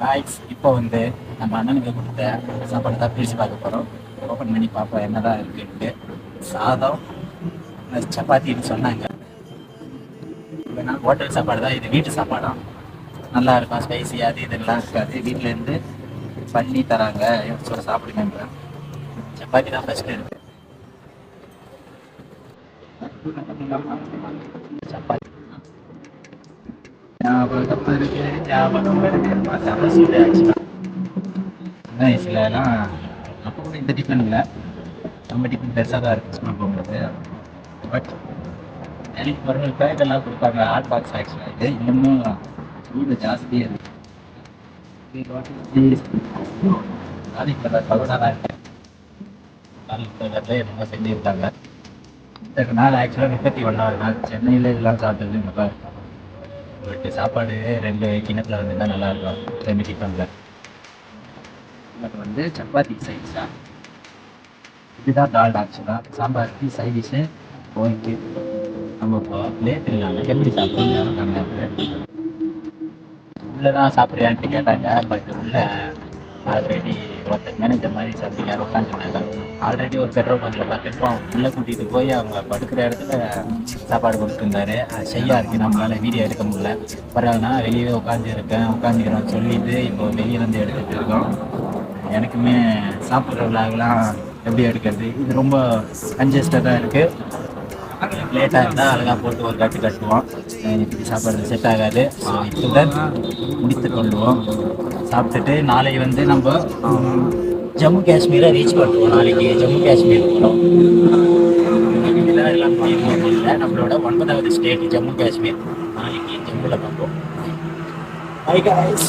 Guys இப்போ வந்து நம்ம அண்ணனுக்கு கொடுத்த சாப்பாடு தான் பிரித்து பார்க்க போகிறோம். ஓப்பன் பண்ணி பார்ப்போம் என்னதான் இருக்குன்ட்டு. சாதம் சப்பாத்தின்னு சொன்னாங்க. ஹோட்டல் சாப்பாடு தான் இது, வீட்டு சாப்பாடாம். நல்லா இருக்கும், ஸ்பைசி அது இதெல்லாம் இருக்காது. வீட்டிலேருந்து பண்ணி தராங்க, சொல்ல சாப்பிடுங்க. சப்பாத்தி தான் ஃபஸ்ட்டு இருக்கு. சப்பாத்தி ஞாபகம் இருக்கு, ஞாபகம் இருக்கு. சின்ன வயசுலலாம் அப்போ கூட இந்த டிஃபன் இல்லை, நம்ம டிஃபன் பெருசாக தான் இருக்குது ஸ்கூல் போகும்போது. பட் எனக்கு ஒரு பேக்கெல்லாம் கொடுப்பாங்க, ஹாட் பாக்ஸ். ஆக்சுவலாக இது இன்னமும் சூடு ஜாஸ்தியாக இருக்குது. பகோடாலாம் இருக்கு, என்னமோ செஞ்சுருக்காங்க. இந்த நாள் ஆக்சுவலாக 31வது நாள் சென்னையில் இதெல்லாம் சாப்பிட்டது நல்லா இருக்கும். பட் சாப்பாடு 2 கிணத்துல வந்துருந்தால் நல்லாயிருக்கும். 2 டிஃபனில் எனக்கு வந்து சப்பாத்தி சைஸ் தான். இதுதான் தால். ஆக்சுவலாக சாம்பாருக்கு சைடிஷு ஓகே. நம்ம இப்போ பிளேட் இல்லாமல் எப்படி சாப்பிட்றோம்? உள்ளே தான் சாப்பிட்றியான்ட்டு கேட்டாங்க. பட் உள்ள ஆல்ரெடி ஒருத்தர் மேனேஜர் மாதிரி சாப்பிட்டு யாரும் உட்காந்துருந்தாங்க. ஆல்ரெடி ஒரு பெட்ரோல் பங்கில் பார்த்துருப்போம். உள்ளே கூட்டிகிட்டு போய் அவங்க படுக்கிற இடத்துல சாப்பாடு கொடுத்துருந்தாரு. அது செய்யா இருக்குது, நம்மளால் வீடியோ எடுக்க முடியல. பரவாயில்லனா வெளியே உட்காந்துக்கிறோம் சொல்லிட்டு இப்போ வெளியே வந்து எடுத்துகிட்டு இருக்கோம். எனக்குமே சாப்பிட்ற விழாக்கெலாம் எப்படி எடுக்கிறது, இது ரொம்ப கன்ஜஸ்டடாக இருக்குது. லேட்டாக இருந்தால் அழகாக போட்டு ஒரு கட்டுவோம். இப்படி சாப்பாடு செட் ஆகாது. ஸோ இத்துடன் முடித்து கொள்வோம். சாப்பிட்டுட்டு நாளைக்கு வந்து நம்ம ஜம்மு காஷ்மீரை ரீச் பண்ணுவோம். நாளைக்கு ஜம்மு காஷ்மீர் போகிறோம். எல்லாம் இல்லை, நம்மளோட 9வது ஸ்டேட் ஜம்மு காஷ்மீர். நாளைக்கு ஜம்முவில் பார்ப்போம். By guys.